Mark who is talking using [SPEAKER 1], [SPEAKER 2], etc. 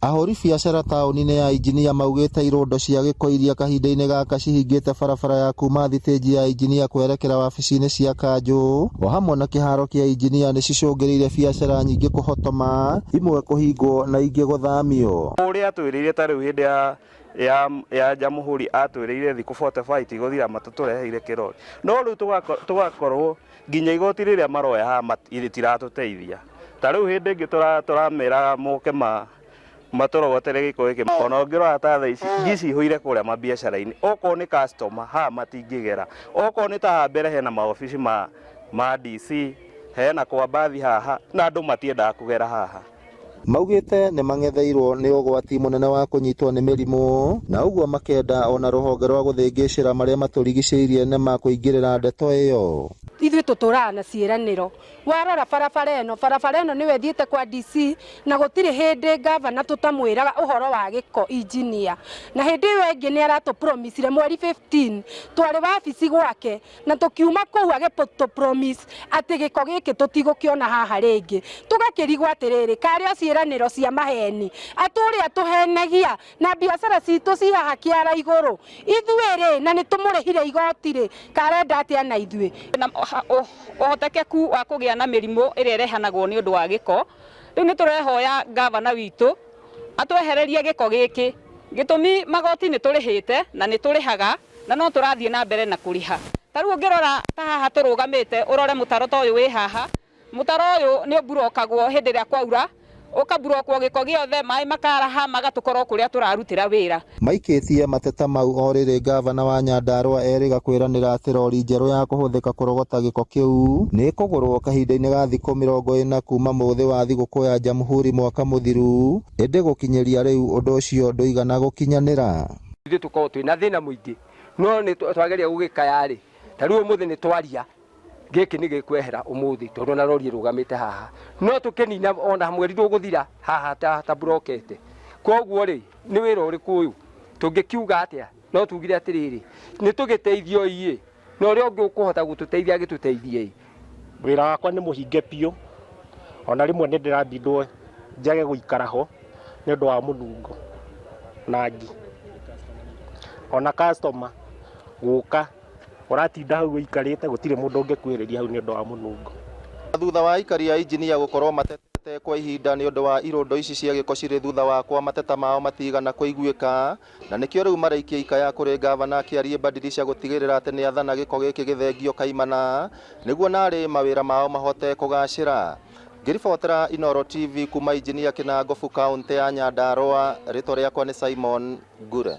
[SPEAKER 1] Ahũri biacara taũni-inĩ ya Injinia maugĩte irondo cia gĩko iria kahinda-inĩ gaka cihingĩte barabara ya kuma thitĩnji ya Injinia kwerekera wabici-inĩ cia kanjũ o hamwe na kĩharo kĩa Injinia nĩ cicũngĩrĩirie biacara nyingĩ kũhotoma, imwe kũhingwo na ingĩ gũthamio.
[SPEAKER 2] Ũrĩa atwĩrĩire ta rĩu hĩndĩ ya Jamhuri atwĩrĩire thikũ 45 tigũthira matũtũreheire kĩrori, no rĩu tũgakorwo nginya igoti rĩrĩa maroya haha rĩtiratũteithia. Ta rĩu hĩndĩ ĩngĩ tũramera moke matorogotere gĩko gĩkĩ, ona ũngĩrora ta thaa ici ngicihũire kũrĩa mabiacara-inĩ, okorwo nĩ customer haha matingĩgera, okorwo nĩ ta mbere hena maobici ma DC, hena kwa mbathi haha na andũ matiendaga kũgera haha.
[SPEAKER 1] Maugĩte nĩ mang'etheirwo nĩ ũgwati mũnene wa kũnyitwo nĩ mĩrimũ, na ũguo makenda ona rũhonge rwa gũthĩngĩcĩra marĩa matũrigicĩirie nĩ makũingĩrĩra ndeto ĩyo.
[SPEAKER 3] Ithuĩ tũtũraga na ciĩranĩro, warora barabara ĩno nĩwe thiĩte kwa DC na gũtirĩ hĩndĩ ngavana tũtamwĩraga ũhoro wa gĩko Injinia, na hĩndĩ ĩyo ĩngĩ nĩ aratũpromisire mweri 15 twarĩ wabici gwake na tũkiuma kũu agĩtũpromise atĩ gĩko gĩkĩ tũtigũkĩona haha rĩngĩ, tũgakĩrigwo atĩrĩrĩ karĩ o ciĩranĩro cia maheni, atũrĩa tũhenagia na biacara citũ ci haha kĩara igũrũ, ithuĩ rĩ na nĩ tũmũrĩhire igoti rĩ karenda atĩa na ithuĩ ũhotekeku wa kũgĩa na mĩrimũ ĩrĩa ĩrehanagwo nĩ ũndũ wa gĩko. Rĩu nĩ tũrehoya gavana witũ atwehererie gĩko gĩkĩ, gĩtũmi magoti nĩ tũrĩhĩte na nĩ tũrĩhaga na no tũrathiĩ na mbere na kũrĩha. Ta rĩu ũngĩrora ta haha tũrũgamĩte ũrore mũtaro ta ũyũ wĩ haha, mũtaro ũyũ nĩ ũmburokagwo hĩndĩ ĩrĩa kwaura, ũkaburokwo gĩko gĩothe maĩ makaraha magatũkorwo kũrĩa tũrarutĩra wĩra.
[SPEAKER 1] Maikĩtie mateta mau o rĩrĩ gavana wa Nyandarua erĩga kwĩranĩra atĩ rori njerũ ya kũhũthĩka kũrogota gĩko kĩu nĩ kũgũrwo kahinda-inĩ ga thikũ 40 kuma mũthĩ wa thigũkũ ya Jamhuri mwaka mũthiru, ĩndĩ gũkinyĩria rĩu ũndũ ũcio ndũigana gũkinyanĩra.
[SPEAKER 4] Ithuĩ tũkorwo twĩna thĩna mũingĩ, no nĩ twageria gũgĩkaya rĩ, ta rĩu ũmũthĩ nĩ twaria gĩkĩ nĩ gĩkwehera ũmũthĩ tondũ na rori rũgamĩte haha, no tũkĩnina ona mweri ndũgũthira haha ta brokete. Koguo rĩ nĩ wĩra ũrĩkũ ũyũ tũngĩkiuga atĩa? No tugire atĩrĩrĩ nĩ tũgĩteithio iye, na ũrĩa ũngĩ ũkũhota gũtũteithia gĩtũteithie.
[SPEAKER 5] Wĩra wakwa nĩ mũhinge biũ, ona rĩmwe nĩ ndĩrambindwo njage gũikara ho nĩ ũndũ wa mũnungo na ngi, ona customer gũka ũratinda hau ũikarĩte gũtirĩ mũndũ ũngĩkwĩrĩria hau nĩ ũndũ wa mũnungo.
[SPEAKER 1] Thutha wa aikari a Injinia gũkorwo matetete kwa ihinda nĩ ũndũ wa irondo ici cia gĩko cirĩ thutha wakwa, mateta mao matigana kũiguĩka, na nĩkĩo rĩu maraikia ikaya kũrĩ gavana akĩarie Badilisha gũtigĩrĩra atĩ nĩ athana gĩko gĩkĩ gĩthengio kaimana nĩguo narĩ mawĩra mao mahote kũgacĩra. Ngĩribotera Inooro TV kuma Injinia Kinangofu kaũntĩ ya Nyandarua, rĩtwa rĩakwa nĩ Simon Ngure.